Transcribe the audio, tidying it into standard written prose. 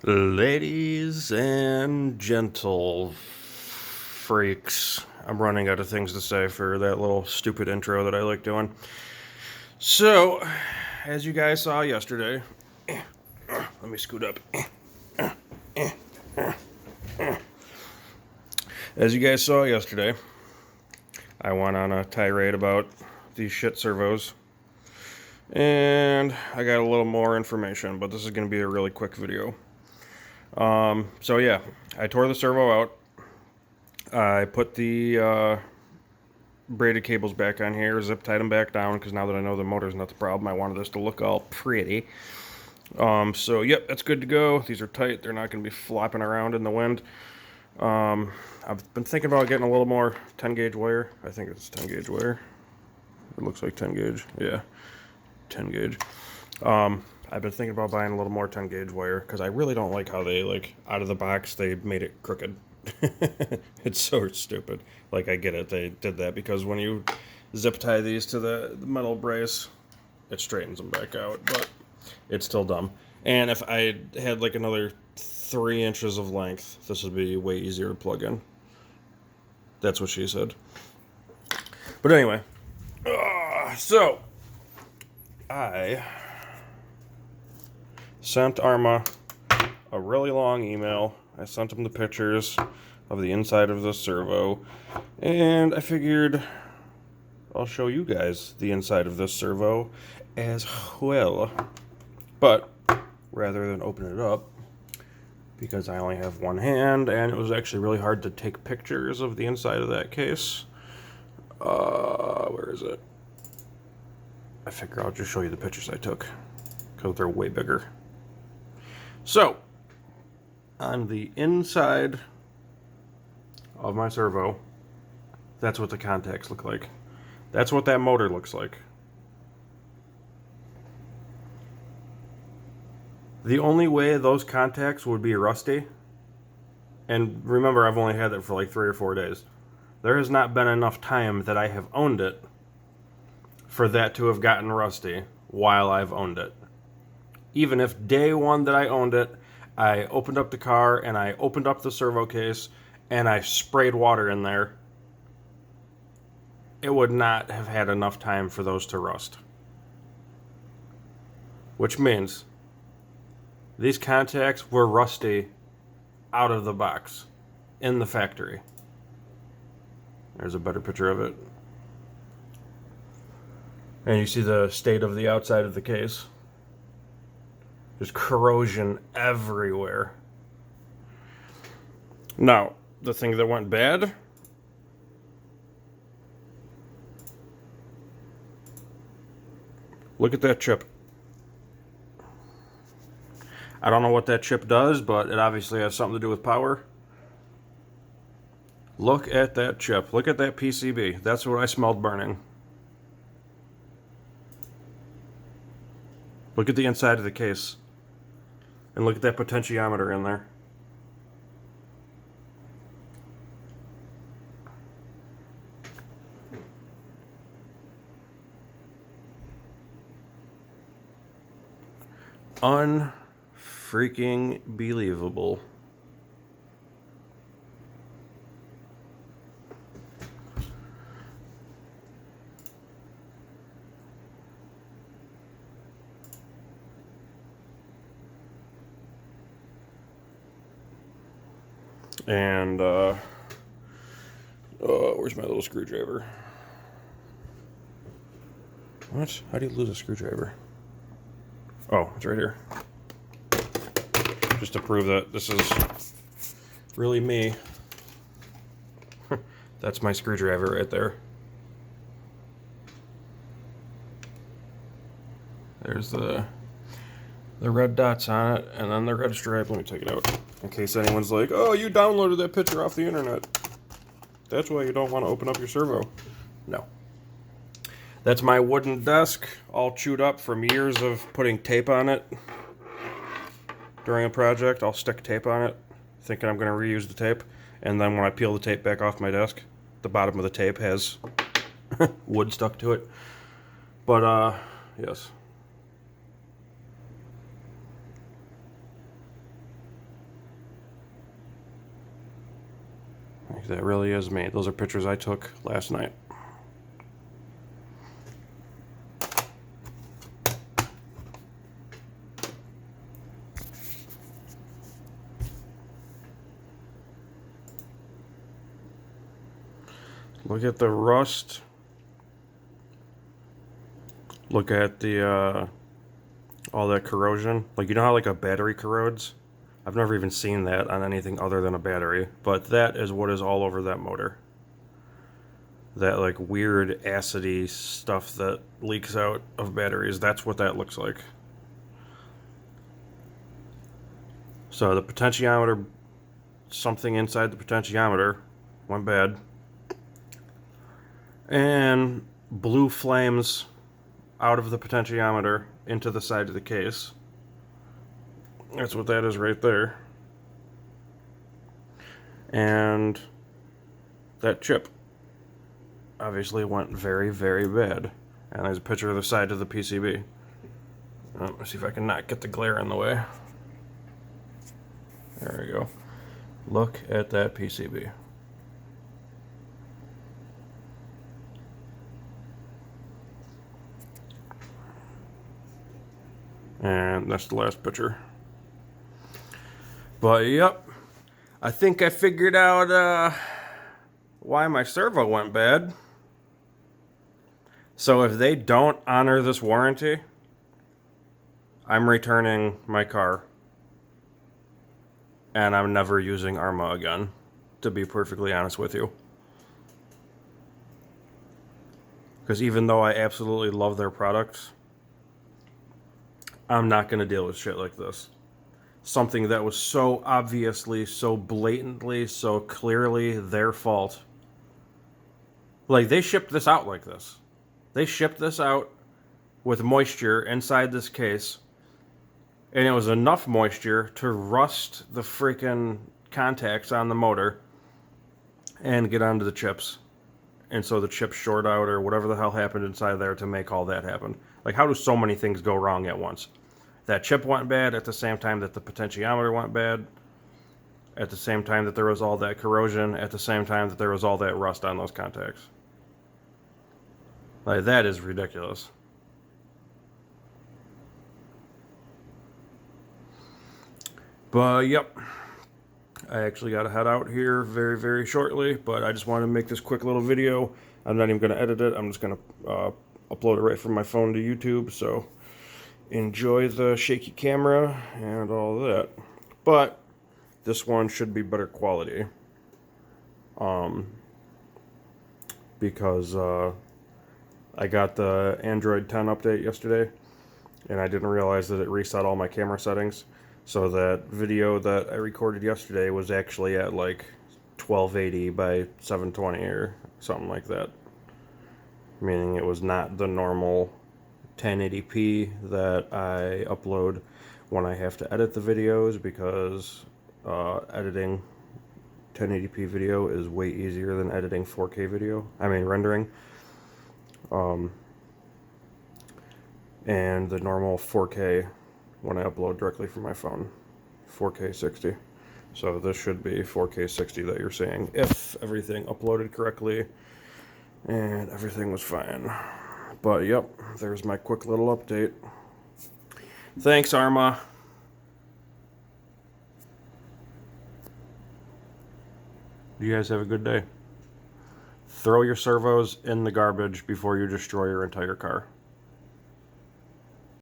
Ladies and gentle freaks, I'm running out of things to say for that little stupid intro that I like doing. So, as you guys saw yesterday, let me scoot up. As you guys saw yesterday, I went on a tirade about these shit servos, and I got a little more information, but this is going to be a really quick video. So yeah, I tore the servo out. I put the braided cables back on here, zip tied them back down, because now that I know the motor's not the problem, I wanted this to look all pretty. So yep, that's good to go. These are tight. They're not going to be flopping around in the wind. I've been thinking about getting a little more 10 gauge wire. I think it's 10 gauge wire. It looks like 10 gauge. Yeah, 10 gauge. I've been thinking about buying a little more 10 gauge wire because I really don't like how they, like, out of the box, they made it crooked. It's so stupid. Like, I get it, they did that because when you zip tie these to the metal brace, it straightens them back out, but it's still dumb. And if I had like another 3 inches of length, this would be way easier to plug in. That's what she said. But anyway, so I sent Arrma a really long email. I sent him the pictures of the inside of the servo, and I figured I'll show you guys the inside of this servo as well. But rather than open it up, because I only have one hand, and it was actually really hard to take pictures of the inside of that case. Where is it? I figure I'll just show you the pictures I took, because they're way bigger. So, on the inside of my servo, that's what the contacts look like. That's what that motor looks like. The only way those contacts would be rusty, and remember, I've only had it for like 3 or 4 days. There has not been enough time that I have owned it for that to have gotten rusty while I've owned it. Even if day one that I owned it, I opened up the car and I opened up the servo case and I sprayed water in there, it would not have had enough time for those to rust. Which means these contacts were rusty out of the box in the factory. There's a better picture of it. And you see the state of the outside of the case. There's corrosion everywhere. Now, the thing that went bad, look at that chip. I don't know what that chip does, but it obviously has something to do with power. Look at that chip. Look at that PCB. That's what I smelled burning. Look at the inside of the case. And look at that potentiometer in there. Unfreaking believable. And, where's my little screwdriver? What? How do you lose a screwdriver? Oh, it's right here. Just to prove that this is really me. That's my screwdriver right there. There's the red dots on it, and then the red stripe. Let me take it out, in case anyone's like, oh, you downloaded that picture off the internet. That's why you don't want to open up your servo. No. That's my wooden desk, all chewed up from years of putting tape on it. During a project, I'll stick tape on it, thinking I'm going to reuse the tape, and then when I peel the tape back off my desk, the bottom of the tape has wood stuck to it. But, yes. That really is me. Those are pictures I took last night. Look at the rust. Look at the all that corrosion. Like, you know how like a battery corrodes? I've never even seen that on anything other than a battery, but that is what is all over that motor. That like weird acidy stuff that leaks out of batteries, that's what that looks like. So the potentiometer, something inside the potentiometer went bad, and blew flames out of the potentiometer into the side of the case. That's what that is right there. And that chip obviously went very, very bad. And there's a picture of the side of the PCB. Let's see if I can not get the glare in the way. There we go. Look at that PCB. And that's the last picture. But yep, I think I figured out why my servo went bad. So if they don't honor this warranty, I'm returning my car. And I'm never using Arrma again, to be perfectly honest with you. Because even though I absolutely love their products, I'm not going to deal with shit like this. Something that was so obviously, so blatantly, so clearly their fault. Like, they shipped this out like this. They shipped this out with moisture inside this case, and it was enough moisture to rust the freaking contacts on the motor and get onto the chips. And so the chips short out or whatever the hell happened inside there to make all that happen. Like, how do so many things go wrong at once? That chip went bad at the same time that the potentiometer went bad, at the same time that there was all that corrosion, at the same time that there was all that rust on those contacts. Like, that is ridiculous. But, yep. I actually got to head out here very, very shortly, but I just wanted to make this quick little video. I'm not even going to edit it. I'm just going to upload it right from my phone to YouTube, so enjoy the shaky camera and all that. But this one should be better quality. Because I got the Android 10 update yesterday, and I didn't realize that it reset all my camera settings. So that video that I recorded yesterday was actually at like 1280 by 720 or something like that. Meaning it was not the normal 1080p that I upload when I have to edit the videos, because editing 1080p video is way easier than editing 4K video. I mean rendering. And the normal 4K when I upload directly from my phone, 4K 60. So this should be 4K 60 that you're seeing if everything uploaded correctly and everything was fine. But yep, there's my quick little update. Thanks, Arrma. You guys have a good day. Throw your servos in the garbage before you destroy your entire car.